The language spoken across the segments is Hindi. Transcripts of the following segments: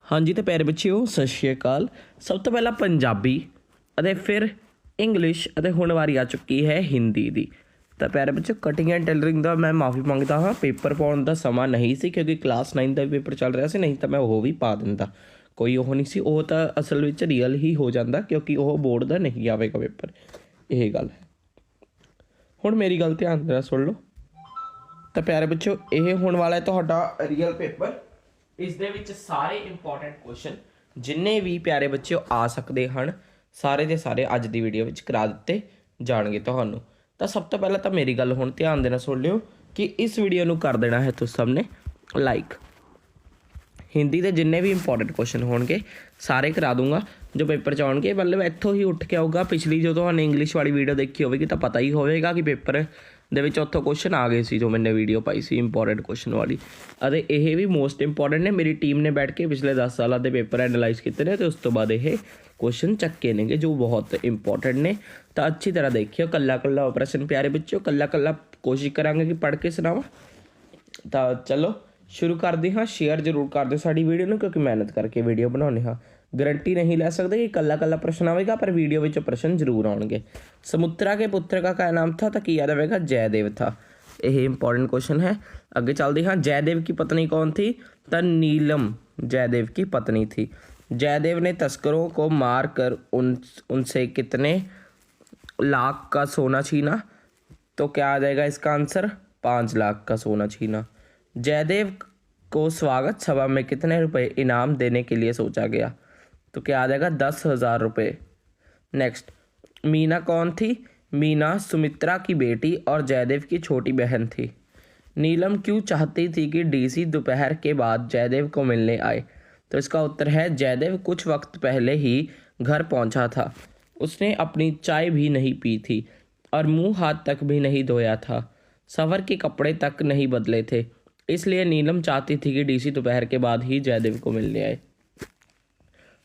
हाँ जी, तो प्यारे बच्चों सत श्री अकाल। सब तो पहला पंजाबी ਅਤੇ ਫਿਰ इंग्लिश ਅਤੇ ਹੁਣ ਵਾਰੀ ਆ ਚੁੱਕੀ ਹੈ ਹਿੰਦੀ ਦੀ। ਤਾਂ ਪਿਆਰੇ ਬੱਚੋ ਕਟਿੰਗ ਐਂਡ ਟੇਲਰਿੰਗ ਦਾ ਮੈਂ ਮਾफ़ी ਮੰਗਦਾ ਹਾਂ, ਪੇਪਰ ਪਾਉਣ ਦਾ ਸਮਾਂ ਨਹੀਂ ਸੀ ਕਿਉਂਕਿ ਕਲਾਸ 9 ਦਾ ਪੇਪਰ ਚੱਲ ਰਿਹਾ ਸੀ, ਨਹੀਂ ਤਾਂ ਮੈਂ ਉਹ ਵੀ ਪਾ ਦਿੰਦਾ, ਕੋਈ ਉਹ ਨਹੀਂ ਸੀ। ਉਹ ਤਾਂ ਅਸਲ ਵਿੱਚ ਰੀਅਲ ਹੀ ਹੋ ਜਾਂਦਾ ਕਿਉਂਕਿ ਉਹ ਬੋਰਡ ਦਾ ਨਹੀਂ ਆਵੇਗਾ ਪੇਪਰ, ਇਹ ਗੱਲ ਹੈ। ਹੁਣ ਮੇਰੀ ਗੱਲ ਧਿਆਨ ਨਾਲ ਸੁਣ ਲਓ। ਤਾਂ ਪਿਆਰੇ ਬੱਚੋ ਇਹ ਹੋਣ ਵਾਲਾ ਹੈ ਤੁਹਾਡਾ ਰੀਅਲ ਪੇਪਰ। ਇਸ ਦੇ ਵਿੱਚ ਸਾਰੇ ਇੰਪੋਰਟੈਂਟ ਕੁਐਸਚਨ ਜਿੰਨੇ ਵੀ ਪਿਆਰੇ ਬੱਚਿਓ ਆ ਸਕਦੇ ਹਨ, ਸਾਰੇ ਦੇ ਸਾਰੇ ਅੱਜ ਦੀ ਵੀਡੀਓ ਵਿੱਚ ਕਰਾ ਦਿੱਤੇ ਜਾਣਗੇ ਤੁਹਾਨੂੰ। ਤਾਂ ਸਭ ਤੋਂ ਪਹਿਲਾਂ ਤਾਂ ਮੇਰੀ ਗੱਲ ਹੁਣ ਧਿਆਨ ਦੇ ਨਾਲ ਸੁਣ ਲਿਓ ਕਿ ਇਸ ਵੀਡੀਓ ਨੂੰ ਕਰ ਦੇਣਾ ਹੈ ਤੁਸੀਂ ਸਭ ਨੇ ਲਾਈਕ। ਹਿੰਦੀ ਦੇ ਜਿੰਨੇ ਵੀ ਇੰਪੋਰਟੈਂਟ ਕੁਐਸਚਨ ਹੋਣਗੇ ਸਾਰੇ ਕਰਾ ਦੂੰਗਾ ਜੋ ਪੇਪਰ 'ਚ ਆਉਣਗੇ। ਮਤਲਬ ਇੱਥੋਂ ਹੀ ਉੱਠ ਕੇ ਆਊਗਾ। ਪਿਛਲੀ ਜੋ ਤੁਹਾਨੂੰ ਇੰਗਲਿਸ਼ ਵਾਲੀ ਵੀਡੀਓ ਦੇਖੀ ਹੋਵੇਗੀ ਤਾਂ ਪਤਾ ਹੀ ਹੋਵੇਗਾ ਕਿ ਪੇਪਰ ਦੇ ਵਿੱਚ ਉੱਥੋਂ ਕੁਐਸਚਨ ਆ ਗਏ ਸੀ ਜੋ ਮੈਨੇ ਵੀਡੀਓ ਪਾਈ ਸੀ ਇੰਪੋਰਟੈਂਟ ਕੁਐਸਚਨ ਵਾਲੀ। ਅਤੇ ਇਹ ਵੀ ਮੋਸਟ ਇੰਪੋਰਟੈਂਟ ਨੇ। ਮੇਰੀ ਟੀਮ ਨੇ ਬੈਠ ਕੇ ਪਿਛਲੇ 10 ਸਾਲਾਂ ਦੇ ਪੇਪਰ ਐਨਾਲਾਈਜ਼ ਕੀਤੇ ਨੇ ਅਤੇ ਉਸ ਤੋਂ ਬਾਅਦ ਇਹ ਕੁਐਸਚਨ ਚੱਕੇ ਨੇਗੇ ਜੋ ਬਹੁਤ ਇੰਪੋਰਟੈਂਟ ਨੇ। ਤਾਂ ਅੱਛੀ ਤਰ੍ਹਾਂ ਦੇਖਿਓ, ਕੱਲਾ ਕੱਲਾ ਆਪਰੇਸ਼ਨ ਪਿਆਰੇ ਬੱਚਿਓ, ਕੱਲਾ ਕੱਲਾ ਕੋਸ਼ਿਸ਼ ਕਰਾਂਗੇ ਕਿ ਪੜ੍ਹ ਕੇ ਸੁਣਾਵਾਂ। ਤਾਂ ਚਲੋ ਸ਼ੁਰੂ ਕਰਦੇ ਹਾਂ। ਸ਼ੇਅਰ ਜ਼ਰੂਰ ਕਰ ਦਿਓ ਸਾਡੀ ਵੀਡੀਓ ਨੂੰ ਕਿਉਂਕਿ ਮਿਹਨਤ ਕਰਕੇ ਵੀਡੀਓ ਬਣਾਉਂਦੇ ਹਾਂ। गारंटी नहीं ले सकते कि कल्ला कल्ला प्रश्न आएगा पर वीडियो में प्रश्न जरूर आएंगे। समुद्रा के पुत्र का क्या नाम था? तो की याद आएगा जयदेव था। यह इंपॉर्टेंट क्वेश्चन है। आगे चलते हाँ। जयदेव की पत्नी कौन थी? तो नीलम जयदेव की पत्नी थी। जयदेव ने तस्करों को मार कर उनसे कितने लाख का सोना छीना? तो क्या आ जाएगा इसका आंसर? 5 लाख का सोना छीना। जयदेव को स्वागत सभा में कितने रुपए इनाम देने के लिए सोचा गया? तो क्या आ जाएगा? 10,000 रुपये। नेक्स्ट, मीना कौन थी? मीना सुमित्रा की बेटी और जयदेव की छोटी बहन थी। नीलम क्यों चाहती थी कि डीसी दोपहर के बाद जयदेव को मिलने आए? तो इसका उत्तर है जयदेव कुछ वक्त पहले ही घर पहुंचा था। उसने अपनी चाय भी नहीं पी थी और मुंह हाथ तक भी नहीं धोया था। सफर के कपड़े तक नहीं बदले थे। इसलिए नीलम चाहती थी कि डीसी दोपहर के बाद ही जयदेव को मिलने आए।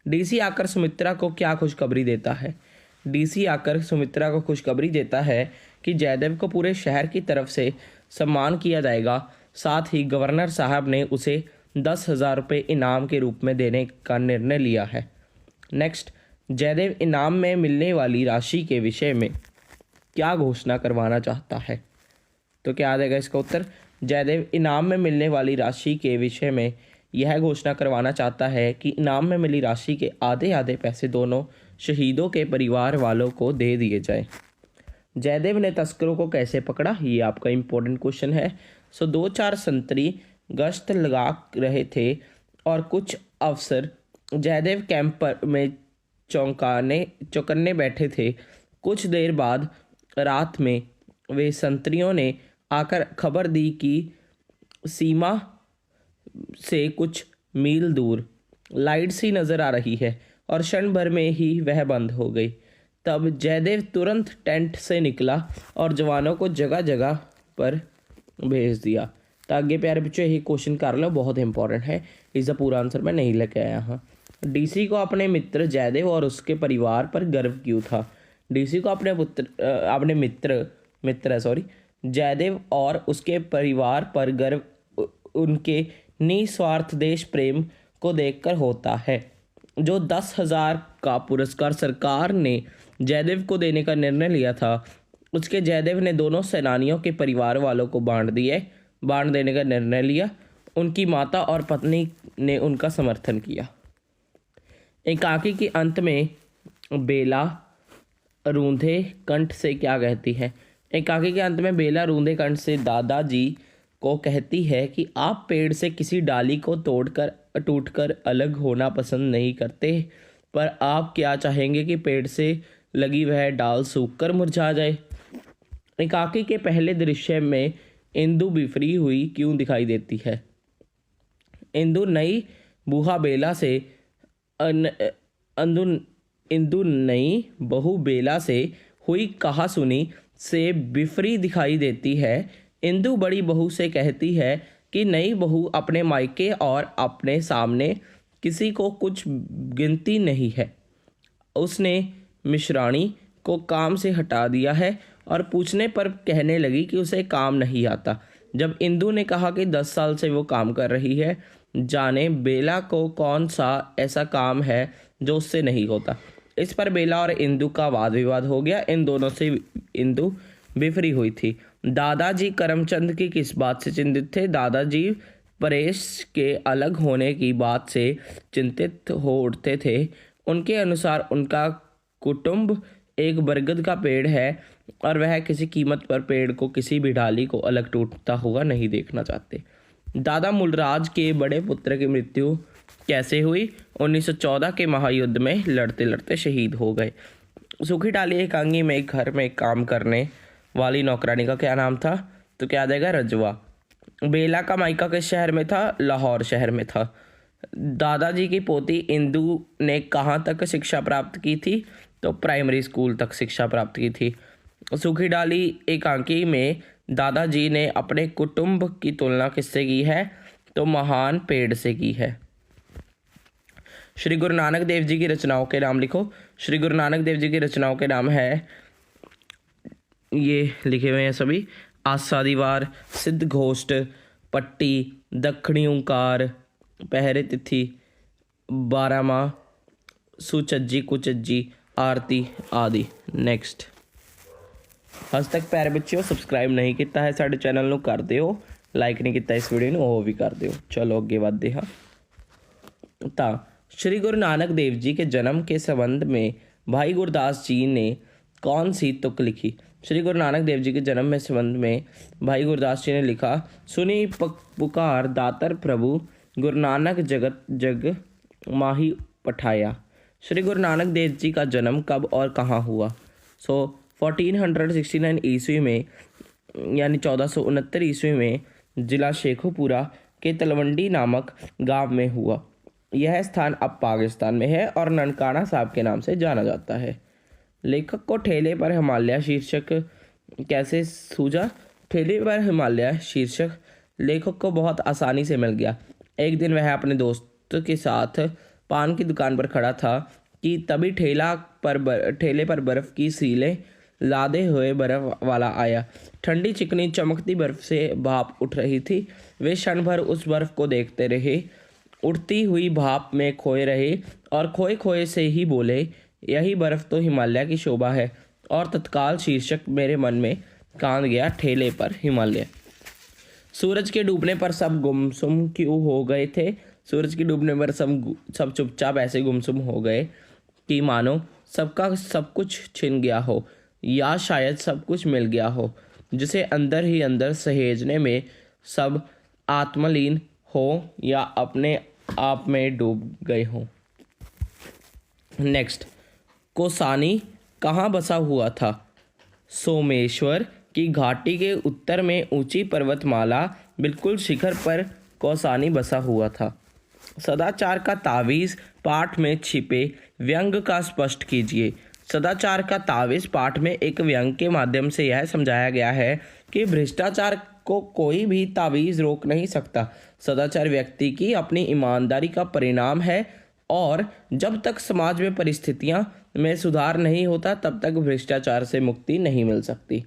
डीसी आकर सुमित्रा को क्या खुशखबरी देता है? डीसी आकर सुमित्रा को खुशखबरी देता है कि जयदेव को पूरे शहर की तरफ से सम्मान किया जाएगा। साथ ही गवर्नर साहब ने उसे 10,000 रुपये इनाम के रूप में देने का निर्णय लिया है। नेक्स्ट, जयदेव इनाम में मिलने वाली राशि के विषय में क्या घोषणा करवाना चाहता है? तो क्या आ जाएगा इसका उत्तर? जयदेव इनाम में मिलने वाली राशि के विषय में यह घोषणा करवाना चाहता है कि इनाम में मिली राशि के आधे आधे पैसे दोनों शहीदों के परिवार वालों को दे दिए जाए। जयदेव ने तस्करों को कैसे पकड़ा? ये आपका इम्पोर्टेंट क्वेश्चन है। 2-4 संतरी गश्त लगा रहे थे और कुछ अफसर जयदेव कैंप में चौकन्ने बैठे थे। कुछ देर बाद रात में वे संतरियों ने आकर खबर दी कि सीमा से कुछ मील दूर लाइट सी नज़र आ रही है और क्षण भर में ही वह बंद हो गई। तब जयदेव तुरंत टेंट से निकला और जवानों को जगह जगह पर भेज दिया। तो आगे प्यारे बच्चों यही क्वेश्चन कर लो, बहुत इंपॉर्टेंट है। इसका पूरा आंसर मैं नहीं लेके आया हाँ। डीसी को अपने मित्र जयदेव और उसके परिवार पर गर्व क्यों था? डीसी को अपने मित्र जयदेव और उसके परिवार पर गर्व उनके निस्वार्थ देश प्रेम को देखकर होता है। जो 10,000 का पुरस्कार सरकार ने जयदेव को देने का निर्णय लिया था उसके जयदेव ने दोनों सेनानियों के परिवार वालों को बांट देने का निर्णय लिया। उनकी माता और पत्नी ने उनका समर्थन किया। एकाकी के अंत में बेला रूंधे कंठ से क्या कहती है? एकाकी के अंत में बेला रूंधे कंठ से दादाजी को कहती है कि आप पेड़ से किसी डाली को टूटकर अलग होना पसंद नहीं करते, पर आप क्या चाहेंगे कि पेड़ से लगी वह डाल सूखकर मुरझा जाए। एकाकी के पहले दृश्य में इंदु बिफरी हुई क्यों दिखाई देती है? इंदु नई बूहा बेला से इंदु नई बहू बेला से हुई कहा सुनी से बिफरी दिखाई देती है। इंदु बड़ी बहू से कहती है कि नई बहू अपने मायके और अपने सामने किसी को कुछ गिनती नहीं है। उसने मिश्राणी को काम से हटा दिया है और पूछने पर कहने लगी कि उसे काम नहीं आता। जब इंदु ने कहा कि 10 साल से वो काम कर रही है जाने बेला को कौन सा ऐसा काम है जो उससे नहीं होता। इस पर बेला और इंदु का वाद विवाद हो गया। इन दोनों से इंदु बिफरी हुई थी। दादाजी करमचंद की किस बात से चिंतित थे? दादाजी परेश के अलग होने की बात से चिंतित हो उठते थे। उनके अनुसार उनका कुटुंब एक बरगद का पेड़ है और वह किसी कीमत पर पेड़ को किसी भी डाली को अलग टूटता हुआ नहीं देखना चाहते। दादा मूलराज के बड़े पुत्र की मृत्यु कैसे हुई? 1914 के महायुद्ध में लड़ते लड़ते शहीद हो गए। सूखी डाली एकांगी में एक घर में काम करने वाली नौकरानी का क्या नाम था? तो क्या आ जाएगा? रजवा। बेला का मायका किस शहर में था? लाहौर शहर में था। दादाजी की पोती इंदु ने कहाँ तक शिक्षा प्राप्त की थी? तो प्राइमरी स्कूल तक शिक्षा प्राप्त की थी। सूखी डाली एकांकी में दादाजी ने अपने कुटुंब की तुलना किससे की है? तो महान पेड़ से की है। श्री गुरु नानक देव जी की रचनाओं के नाम लिखो। श्री गुरु नानक देव जी की रचनाओं के नाम है, ये लिखे हुए हैं सभी, आसा दीवार, सिद्ध घोष्ट, पट्टी, दक्षिणी ओंकार, पहरे तिथि, बारहमाह, सुचज्जी कुचज्जी, आरती आदि। नेक्स्ट हज तक प्यारे बच्चों सबसक्राइब नहीं किया है साडे चैनल ਨੂੰ कर दिओ, लाइक नहीं किया इस वीडियो ਨੂੰ ਉਹ भी कर दिओ। चलो अगे बढ़ते हाँ। तो श्री गुरु नानक देव जी के जन्म के संबंध में भाई गुरदास जी ने कौन सी तुक लिखी? श्री गुरु नानक देव जी के जन्म में संबंध में भाई गुरदास जी ने लिखा, सुनी पुकार दातर प्रभु गुरु नानक जगत जग माही पठाया। श्री गुरु नानक देव जी का जन्म कब और कहाँ हुआ? 1469 ईस्वी में यानी 1469 ईस्वी में जिला शेखुपुरा के तलवंडी नामक गांव में हुआ। यह स्थान अब पाकिस्तान में है और ननकाना साहब के नाम से जाना जाता है। लेखक को ठेले पर हिमालय शीर्षक कैसे सूझा? ठेले पर हिमालय शीर्षक लेखक को बहुत आसानी से मिल गया। एक दिन वह अपने दोस्त के साथ पान की दुकान पर खड़ा था कि तभी ठेले पर बर्फ़ की सीलें लादे हुए बर्फ़ वाला आया। ठंडी चिकनी चमकती बर्फ़ से भाप उठ रही थी। वे क्षण भर उस बर्फ़ को देखते रहे, उड़ती हुई भाप में खोए रहे और खोए खोए से ही बोले, यही बर्फ़ तो हिमालय की शोभा है। और तत्काल शीर्षक मेरे मन में कांद गया, ठेले पर हिमालय। सूरज के डूबने पर सब गुमसुम क्यों हो गए थे? सूरज के डूबने पर सब चुपचाप ऐसे गुमसुम हो गए कि मानो सबका सब कुछ छिन गया हो या शायद सब कुछ मिल गया हो, जिसे अंदर ही अंदर सहेजने में सब आत्मलीन हो या अपने आप में डूब गए हों। नेक्स्ट, कोसानी कहाँ बसा हुआ था? सोमेश्वर की घाटी के उत्तर में ऊंची पर्वतमाला बिल्कुल शिखर पर कौसानी बसा हुआ था। सदाचार का तावीज़ पाठ में छिपे व्यंग का स्पष्ट कीजिए। सदाचार का तावीज़ पाठ में एक व्यंग के माध्यम से यह समझाया गया है कि भ्रष्टाचार को कोई भी तावीज़ रोक नहीं सकता। सदाचार व्यक्ति की अपनी ईमानदारी का परिणाम है और जब तक समाज में परिस्थितियां में सुधार नहीं होता तब तक भ्रष्टाचार से मुक्ति नहीं मिल सकती।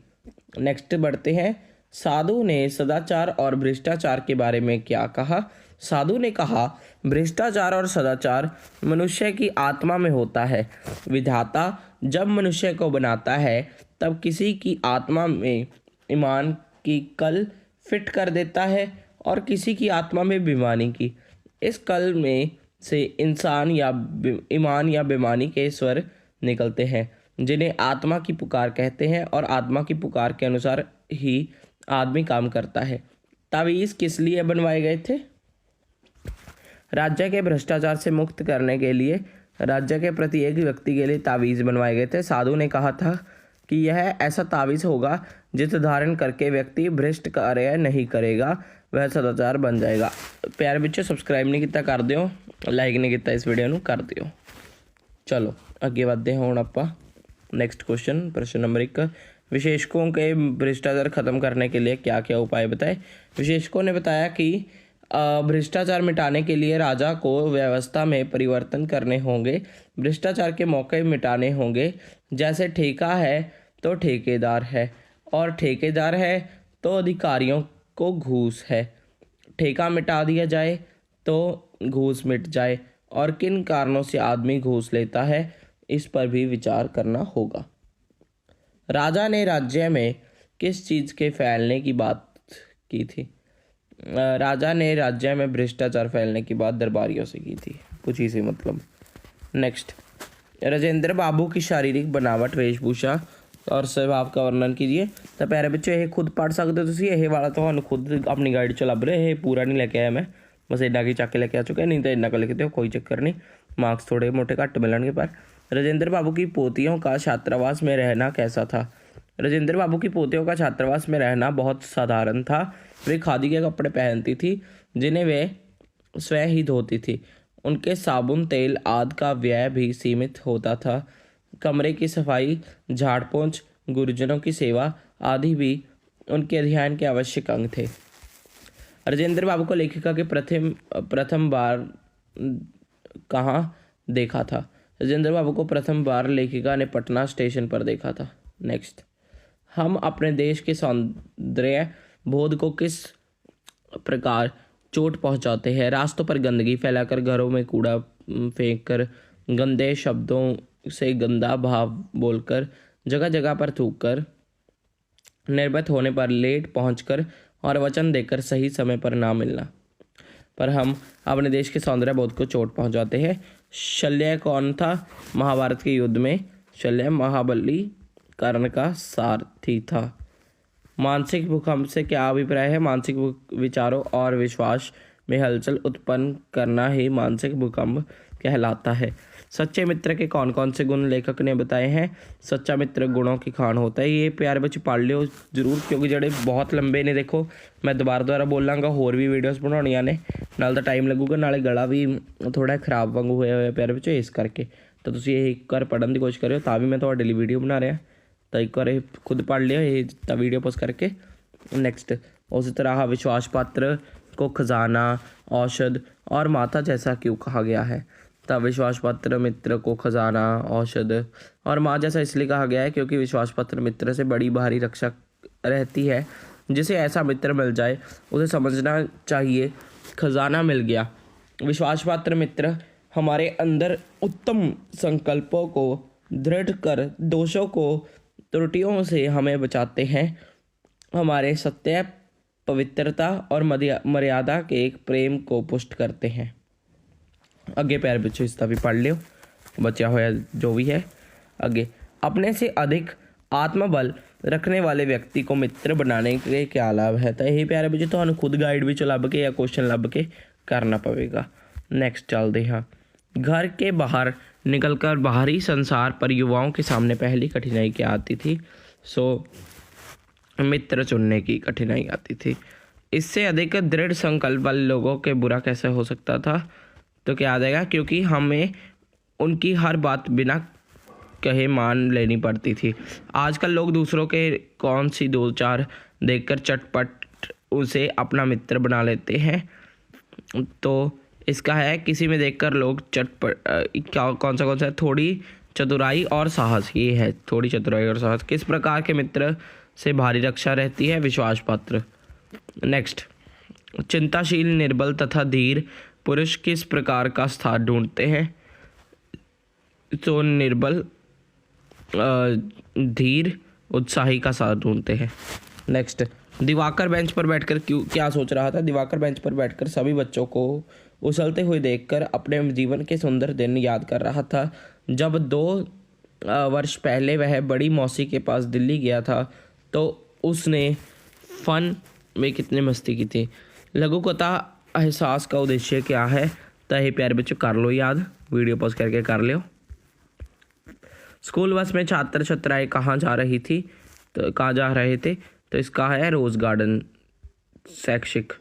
नेक्स्ट बढ़ते हैं। साधु ने सदाचार और भ्रष्टाचार के बारे में क्या कहा? साधु ने कहा, भ्रष्टाचार और सदाचार मनुष्य की आत्मा में होता है। विधाता जब मनुष्य को बनाता है तब किसी की आत्मा में ईमान की कल फिट कर देता है और किसी की आत्मा में बेईमानी की। इस कल में से इंसान या ईमान या बेईमानी के स्वर निकलते हैं, जिन्हें आत्मा की पुकार कहते हैं और आत्मा की पुकार के अनुसार ही आदमी काम करता है। तावीज़ किस लिए बनवाए गए थे? राज्य के भ्रष्टाचार से मुक्त करने के लिए राज्य के प्रत्येक व्यक्ति के लिए तावीज़ बनवाए गए थे। साधु ने कहा था कि यह ऐसा तावीज़ होगा जिसे धारण करके व्यक्ति भ्रष्ट कार्य नहीं करेगा, वह सदाचार बन जाएगा। प्यारे बच्चों सब्सक्राइब नहीं किया कर दिओ, लाइक नहीं किया इस वीडियो कर दिओ। चलो अगे बढ़ते हैं हुण आपां नेक्स्ट क्वेश्चन। प्रश्न नंबर 1, विशेषकों के भ्रष्टाचार खत्म करने के लिए क्या क्या उपाय बताए? विशेषकों ने बताया कि भ्रष्टाचार मिटाने के लिए राजा को व्यवस्था में परिवर्तन करने होंगे, भ्रष्टाचार के मौके मिटाने होंगे। जैसे ठेका है तो ठेकेदार है और ठेकेदार है तो अधिकारियों को घूस है। ठेका मिटा दिया जाए तो घूस मिट जाए और किन कारणों से आदमी घूस लेता है, इस पर भी विचार करना होगा। राजा ने राज्य में किस चीज़ के फैलने की बात की थी? राजा ने राज्य में भ्रष्टाचार फैलने की बात दरबारियों से की थी, कुछ इसी मतलब। नेक्स्ट, राजेंद्र बाबू की शारीरिक बनावट, वेशभूषा और स्वभाव का वर्णन कीजिए। तो प्यारे बच्चों, ये खुद पढ़ सकते हो तुम, ये वाला तो खुद अपनी गाइड च लभ रहे, ये पूरा नहीं लेके आया मैं, बस इन्ना की चक के लेके आ चुका, नहीं तो इन्ना का लिखते हो कोई चक्कर नहीं, मार्क्स थोड़े मोटे घट मिलने पर। राजेंद्र बाबू की पोतियों का छात्रावास में रहना कैसा था? राजेंद्र बाबू की पोतियों का छात्रावास में रहना बहुत साधारण था। वे खादी के कपड़े पहनती थी जिन्हें वे स्वयं ही धोती थी। उनके साबुन, तेल आदि का व्यय भी सीमित होता था। कमरे की सफाई, झाड़ पोंछ, गुरुजनों की सेवा आदि भी उनके अध्ययन के आवश्यक अंग थे। राजेंद्र बाबू को लेखिका के प्रथम बार कहाँ देखा था? राजेंद्र बाबू को प्रथम बार लेखिका ने पटना स्टेशन पर देखा था। नेक्स्ट, हम अपने देश के सौंदर्य बोध को किस प्रकार चोट पहुंचाते हैं? रास्तों पर गंदगी फैलाकर, घरों में कूड़ा फेंककर, गंदे शब्दों से गंदा भाव बोलकर, जगह जगह पर थूककर, निर्मित होने पर लेट पहुंचकर और वचन देकर सही समय पर ना मिलना पर हम अपने देश के सौंदर्य बोध को चोट पहुंचाते हैं। शल्य कौन था महाभारत के युद्ध में? शल्य महाबली कर्ण का सारथी था। मानसिक भूकंप से क्या अभिप्राय है? मानसिक विचारों और विश्वास में हलचल उत्पन्न करना ही मानसिक भूकंप कहलाता है। सच्चे मित्र के कौन कौन से गुण लेखक ने बताए हैं? सच्चा मित्र गुणों की खान होता है। ये प्यारे बच्चे पढ़ लियो जरूर, क्योंकि जड़े बहुत लंबे ने, देखो मैं दोबारा बोलांगा, होर भी वीडियोस बनाउणियां ने, नाल तो टाइम लगूगा, नाले गला भी थोड़ा खराब वांगू होया होया प्यारे बच्चों, इस करके तो तुसीं ये एक बार पढ़न की कोशिश करियो, तां भी मैं तुहाडे लई वीडियो बना रहा, तो एक बार खुद पढ़ लियो ये वीडियो पोस्ट करके। नेक्स्ट, उसी तरह विश्वास पात्र को खजाना, औषध और माता जैसा क्यों कहा गया है? तब विश्वास पात्र मित्र को खजाना, औषध और माँ जैसा इसलिए कहा गया है क्योंकि विश्वास पात्र मित्र से बड़ी भारी रक्षा रहती है। जिसे ऐसा मित्र मिल जाए उसे समझना चाहिए खजाना मिल गया। विश्वास पात्र मित्र हमारे अंदर उत्तम संकल्पों को दृढ़ कर दोषों को, त्रुटियों से हमें बचाते हैं। हमारे सत्य, पवित्रता और मर्यादा के एक प्रेम को पुष्ट करते हैं। अगे प्यारे बच्चों इसका भी पढ़ लियो, बचा होया जो भी है। अगे, अपने से अधिक आत्मबल रखने वाले व्यक्ति को मित्र बनाने के क्या लाभ है? तो यही प्यारे बच्चों तो खुद गाइड भी लभ के या क्वेश्चन लभ के करना पवेगा। नेक्स्ट चलते हाँ, घर के बाहर निकलकर बाहरी संसार पर युवाओं के सामने पहली कठिनाई क्या आती थी? सो मित्र चुनने की कठिनाई आती थी। इससे अधिक दृढ़ संकल्प वाले लोगों के बुरा कैसे हो सकता था? तो क्या आ जाएगा, क्योंकि हमें उनकी हर बात बिना कहे मान लेनी पड़ती थी। आजकल लोग दूसरों के कौन सी दो चार देखकर चटपट उसे अपना मित्र बना लेते हैं। तो इसका है, किसी में देखकर लोग चटपट क्या कौन सा है? थोड़ी चतुराई और साहस, ये है थोड़ी चतुराई और साहस। किस प्रकार के मित्र से भारी रक्षा रहती है? विश्वास पात्र। नेक्स्ट, चिंताशील, निर्बल तथा धीर पुरुष किस प्रकार का स्थान ढूंढते हैं? तो निर्बल, धीर, उत्साही का साथ ढूंढते हैं। नेक्स्ट, दिवाकर बेंच पर बैठकर क्या सोच रहा था? दिवाकर बेंच पर बैठकर सभी बच्चों को उछलते हुए देखकर अपने जीवन के सुंदर दिन याद कर रहा था। जब 2 वर्ष पहले वह बड़ी मौसी के पास दिल्ली गया था तो उसने फन में कितनी मस्ती की थी। लघु कथा एहसास का उद्देश्य क्या है? तो ये प्यारे बच्चों कर लो याद, वीडियो पॉज करके कर लो। स्कूल बस में छात्र छात्राएं कहाँ जा रहे थे? तो इसका है रोज़ गार्डन, शैक्षिक।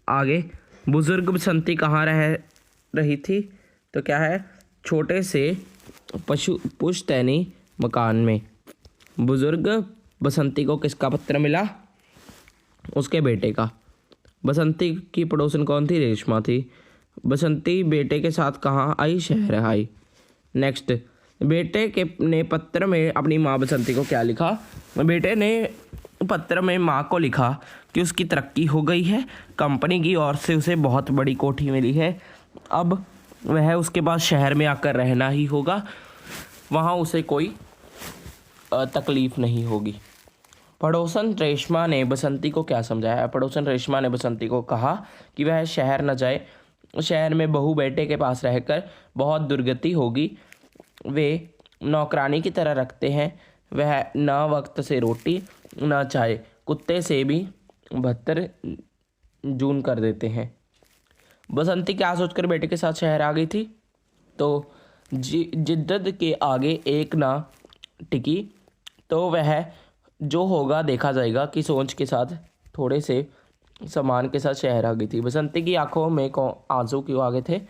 आगे, बुजुर्ग बसंती कहाँ रह रही थी? तो क्या है? छोटे से पुश्तैनी मकान में। बुजुर्ग बसंती को किसका पत्र मिला? उसके बेटे का। बसंती की पड़ोसन कौन थी? रेशमा थी। बसंती बेटे के साथ कहाँ आई? शहर आई। नेक्स्ट, बेटे ने पत्र में अपनी माँ बसंती को क्या लिखा? बेटे ने पत्र में माँ को लिखा कि उसकी तरक्की हो गई है, कंपनी की ओर से उसे बहुत बड़ी कोठी मिली है, अब वह उसके बाद शहर में आकर रहना ही होगा, वहाँ उसे कोई तकलीफ़ नहीं होगी। पड़ोसन रेशमा ने बसंती को क्या समझाया? पड़ोसन रेशमा ने बसंती को कहा कि वह शहर न जाए, शहर में बहू बेटे के पास रहकर बहुत दुर्गति होगी, वे नौकरानी की तरह रखते हैं, वह न वक्त से रोटी न चाय, कुत्ते से भी बदतर जून कर देते हैं। बसंती क्या सोचकर बेटे के साथ शहर आ गई थी? तो जिद्दत के आगे एक ना टिकी, तो वह जो होगा देखा जाएगा कि सोच के साथ थोड़े से सामान के साथ शहर आ गई थी। बसंती की आंखों में आंसू क्यों आ गए थे?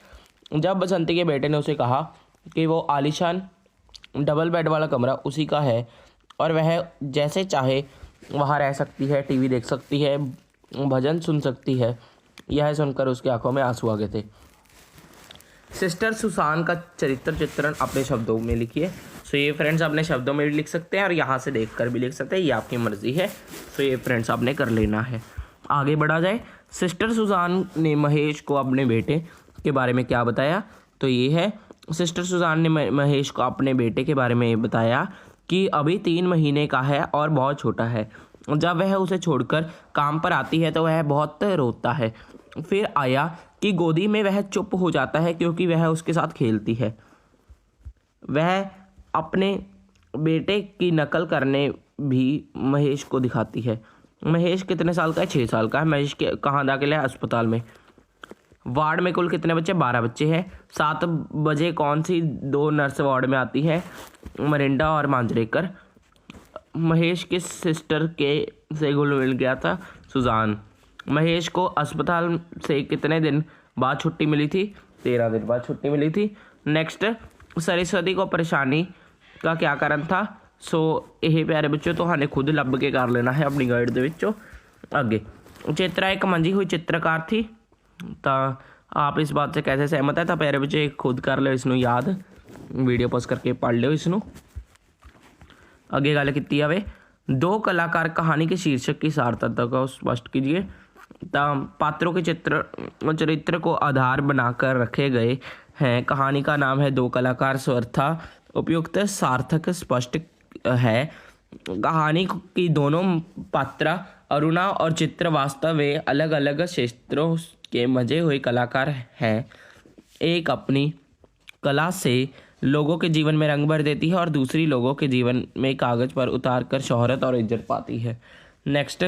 जब बसंती के बेटे ने उसे कहा कि वो आलीशान डबल बेड वाला कमरा उसी का है और वह जैसे चाहे वहाँ रह सकती है, टीवी देख सकती है, भजन सुन सकती है, यह सुनकर उसकी आंखों में आंसू आ गए थे। सिस्टर सुसान का चरित्र चित्रण अपने शब्दों में लिखिए। सो ये फ्रेंड्स अपने शब्दों में भी लिख सकते हैं और यहाँ से देखकर भी लिख सकते हैं, ये आपकी मर्ज़ी है। सो ये फ्रेंड्स आपने कर लेना है। आगे बढ़ा जाए। सिस्टर सुसान ने महेश को अपने बेटे के बारे में क्या बताया? तो ये है, सिस्टर सुसान ने महेश को अपने बेटे के बारे में बताया कि अभी 3 महीने का है और बहुत छोटा है। जब वह उसे छोड़कर काम पर आती है तो वह बहुत रोता है। फिर आया कि गोदी में वह चुप हो जाता है क्योंकि वह उसके साथ खेलती है। वह अपने बेटे की नकल करने भी महेश को दिखाती है। महेश कितने साल का है? 6 साल का है। महेश के कहाँ दाखिल है? अस्पताल में। वार्ड में कुल कितने बच्चे? 12 बच्चे हैं। 7 बजे कौन सी 2 नर्स वार्ड में आती है? मरिंडा और मांजरेकर। महेश की सिस्टर के से घुल मिल गया था सुजान। महेश को अस्पताल से कितने दिन बाद छुट्टी मिली थी? 13 दिन बाद छुट्टी मिली थी। नेक्स्ट, सरस्वती को परेशानी का क्या कारण था? सो यही प्यारे बच्चों तो हमें खुद ਲੱਭ के कर लेना है अपनी गाइड ਦੇ ਵਿੱਚੋਂ। आगे, चित्रा एक मंजी हुई चित्रकार थी। तो आप इस बात से कैसे सहमत है? तो प्यारे बच्चे खुद कर लो इसनों याद, वीडियो पॉज करके पढ़ लो इसनों। अगे गल की जाए, 2 कलाकार कहानी के शीर्षक की सार्थकता को स्पष्ट कीजिए। तो पात्रों के चरित्र को आधार बनाकर रखे गए हैं। कहानी का नाम है 2 कलाकार। स्वरथा उपयुक्त, सार्थक, स्पष्ट है। कहानी की दोनों पात्रा अरुणा और चित्र वास्तव में अलग अलग क्षेत्रों के मजे हुए कलाकार हैं। एक अपनी कला से लोगों के जीवन में रंग भर देती है और दूसरी लोगों के जीवन में कागज़ पर उतार कर शोहरत और इज्जत पाती है। नेक्स्ट,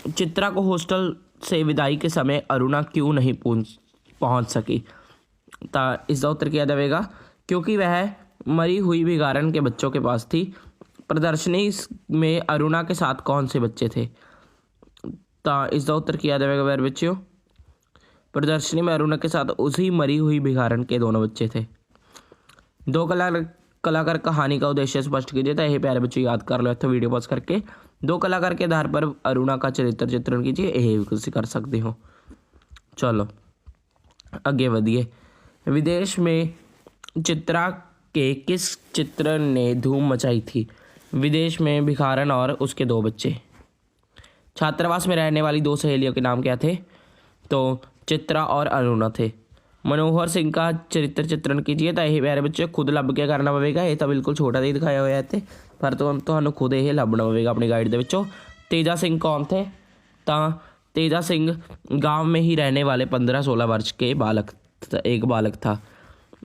चित्रा को हॉस्टल से विदाई के समय अरुणा क्यों नहीं पहुंच सकी? तो इसका उत्तर किया जाएगा क्योंकि वह मरी हुई भिखारन के बच्चों के पास थी। प्रदर्शनी में अरुणा के साथ कौन से बच्चे थे? तो इसका उत्तर किया जाएगा मेरे बच्चों, प्रदर्शनी में अरुणा के साथ उसी मरी हुई भिखारन के दोनों बच्चे थे। 2 कलाकार कहानी का उद्देश्य स्पष्ट कीजिए। तो यही प्यारे बच्चों याद कर लो तो वीडियो पॉज करके। 2 कलाकार के आधार पर अरुणा का चरित्र चित्रण कीजिए, यही कुछ कर सकते हो। चलो आगे बढ़िए। विदेश में चित्रा के किस चित्र ने धूम मचाई थी? विदेश में भिखारन और उसके 2 बच्चे। छात्रावास में रहने वाली 2 सहेलियों के नाम क्या थे? तो चित्रा और अरुणा थे। मनोहर सिंह का चरित्र चित्रण कीजिए। तो यही प्यारे बच्चे खुद ਲੱਭ के करना पवेगा। ये तो बिल्कुल छोटा ही दिखाया हुआ है इत्थे, पर ਤੁਹਾਨੂੰ खुद ये ਲੱਭਣਾ पवेगा अपनी गाइड ਦੇ ਵਿੱਚੋਂ। तेजा सिंह कौन थे? तो तेजा सिंह गांव में ही रहने वाले 15-16 वर्ष के एक बालक था।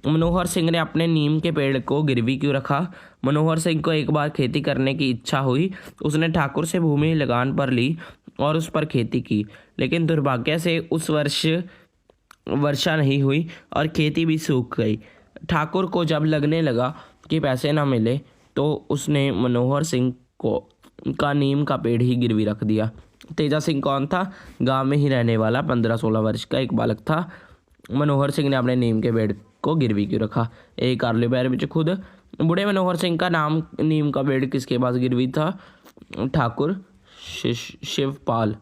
मनोहर सिंह ने अपने नीम के पेड़ को गिरवी क्यों रखा? मनोहर सिंह को एक बार खेती करने की इच्छा हुई। उसने ठाकुर से भूमि लगान पर ली और उस पर खेती की, लेकिन दुर्भाग्य से उस वर्ष वर्षा नहीं हुई और खेती भी सूख गई। ठाकुर को जब लगने लगा कि पैसे ना मिले तो उसने मनोहर सिंह का नीम का पेड़ ही गिरवी रख दिया। तेजा सिंह कौन था? गांव में ही रहने वाला 15-16 वर्ष का एक बालक था। मनोहर सिंह ने अपने नीम के पेड़ को गिरवी क्यों रखा? एक कर लो पैर बिच खुद। बूढ़े मनोहर सिंह का नाम नीम का पेड़ किसके पास गिरवी था? ठाकुर शिवपाल।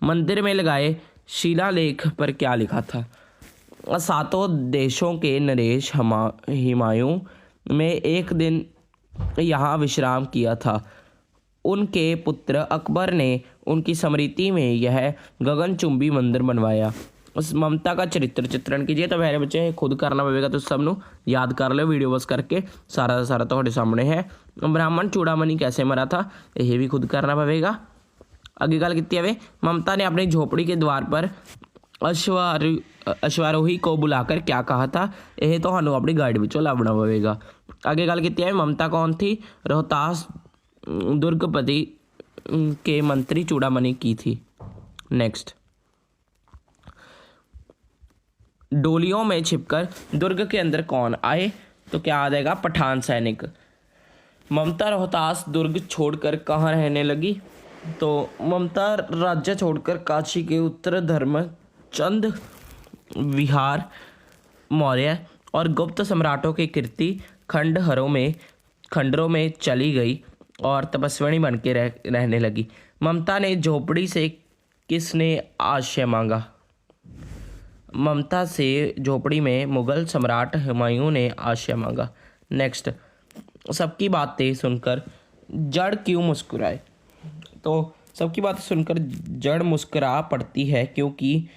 मंदिर में लगाए शिलालेख पर क्या लिखा था? 7 देशों के नरेश हुमायूं में एक दिन यहाँ विश्राम किया था। उनके पुत्र अकबर ने उनकी स्मृति में यह गगनचुंबी मंदिर बनवाया। उस ममता का चरित्र चित्रण कीजिए। तो प्यारे बच्चे खुद करना पवेगा, तो सब नू याद कर लो वीडियो बस करके, सारा का सारा ਤੁਹਾਡੇ सामने है। ब्राह्मण चूड़ामणि कैसे मरा था, यह भी खुद करना पवेगा। अगे गल की जाए, ममता ने अपनी झोपड़ी के द्वार पर अश्वारोही को बुलाकर क्या कहा था, यह तो हमें अपनी गाइड विचों लाना पवेगा। आगे गल की जाए, ममता कौन थी, रोहतास दुर्गपति के मंत्री चूड़ामणि की थी। नेक्स्ट, डोलियों में छिपकर दुर्ग के अंदर कौन आए, तो क्या आ जाएगा, पठान सैनिक। ममता रोहतास दुर्ग छोड़कर कहाँ रहने लगी, तो ममता राज्य छोड़कर काशी के उत्तर धर्मचंद विहार मौर्य और गुप्त सम्राटों के कीर्ति खंडरों में चली गई और तपस्विनी बन के रहने लगी। ममता ने झोपड़ी से किसने आश्रय मांगा, ममता से झोपड़ी में मुगल सम्राट हुमायूं ने आश्रय मांगा। नेक्स्ट, सबकी बातें सुनकर जड़ क्यों मुस्कुराए, तो सबकी बातें सुनकर जड़ मुस्कुरा पड़ती है क्योंकि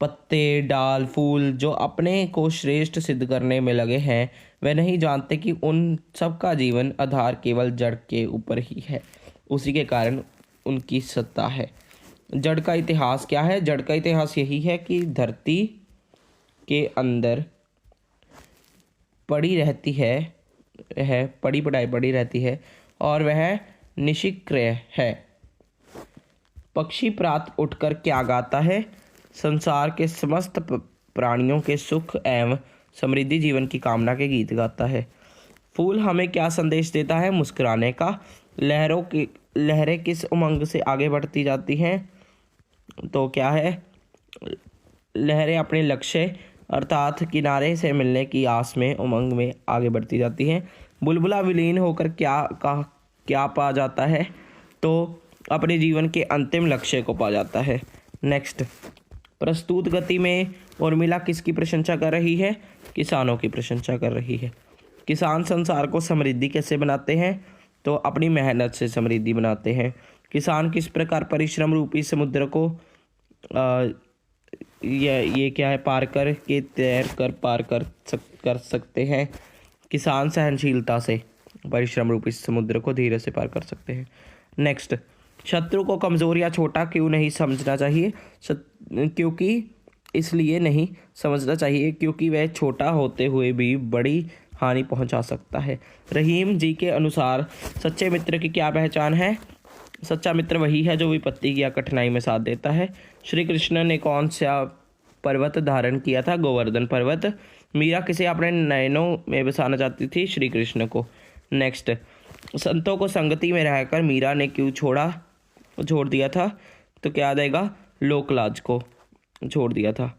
पत्ते, डाल, फूल जो अपने को श्रेष्ठ सिद्ध करने में लगे हैं, वे नहीं जानते कि उन सब का जीवन आधार केवल जड़ के ऊपर ही है, उसी के कारण उनकी सत्ता है। जड़ का इतिहास क्या है, जड़ का इतिहास यही है कि धरती के अंदर पड़ी रहती है पड़ी रहती है और वह निष्क्रिय है। पक्षी प्रात उठकर क्या गाता है, संसार के समस्त प्राणियों के सुख एवं समृद्धि जीवन की कामना के गीत गाता है। फूल हमें क्या संदेश देता है, मुस्कुराने का। लहरें किस उमंग से आगे बढ़ती जाती हैं, तो क्या है, लहरें अपने लक्ष्य अर्थात किनारे से मिलने की आस में उमंग में आगे बढ़ती जाती हैं। बुलबुला विलीन होकर क्या पा जाता है, तो अपने जीवन के अंतिम लक्ष्य को पा जाता है। नेक्स्ट, प्रस्तुत गति में उर्मिला किसकी प्रशंसा कर रही है, किसानों की प्रशंसा कर रही है। किसान संसार को समृद्धि कैसे बनाते हैं, तो अपनी मेहनत से समृद्धि बनाते हैं। किसान किस प्रकार परिश्रम रूपी समुद्र को ये क्या है, पार कर के तैर कर पार कर सकते हैं। किसान सहनशीलता से परिश्रम रूपी समुद्र को धीरे से पार कर सकते हैं। नेक्स्ट, शत्रु को कमज़ोर या छोटा क्यों नहीं समझना चाहिए, क्योंकि इसलिए नहीं समझना चाहिए क्योंकि वह छोटा होते हुए भी बड़ी हानि पहुंचा सकता है। रहीम जी के अनुसार सच्चे मित्र की क्या पहचान है, सच्चा मित्र वही है जो विपत्ति या कठिनाई में साथ देता है। श्री कृष्ण ने कौन सा पर्वत धारण किया था, गोवर्धन पर्वत। मीरा किसे अपने नयनों में बसाना चाहती थी, श्री कृष्ण को। नेक्स्ट, संतों को संगति में रहकर मीरा ने क्यों छोड़ दिया था, तो क्या आ जाएगा, लोकलाज को छोड़ दिया था।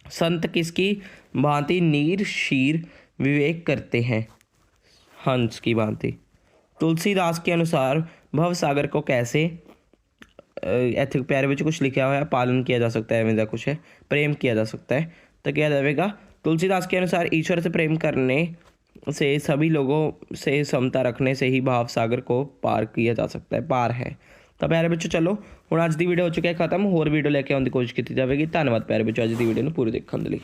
संत किसकी भांति नीर शीर विवेक करते हैं, हंस की भांति। तुलसीदास के अनुसार भवसागर को कैसे एथिक प्यारे में कुछ लिखा हुआ है, पालन किया जा सकता है, वैसा कुछ है, प्रेम किया जा सकता है, तो क्या जाएगा, तुलसीदास के अनुसार ईश्वर से प्रेम करने से, सभी लोगों से समता रखने से ही भाव सागर को पार किया जा सकता है, पार है। तो प्यारे बच्चों चलो ਹੁਣ ਅੱਜ ਦੀ ਵੀਡੀਓ ਹੋ ਚੁੱਕੀ ਹੈ ਖਤਮ, ਹੋਰ ਵੀਡੀਓ ਲੈ ਕੇ ਆਉਣ ਦੀ ਕੋਸ਼ਿਸ਼ ਕੀਤੀ ਜਾਵੇਗੀ। ਧੰਨਵਾਦ प्यारे बच्चों, ਅੱਜ ਦੀ ਵੀਡੀਓ ਨੂੰ ਪੂਰੀ ਦੇਖਣ ਦੇ ਲਈ।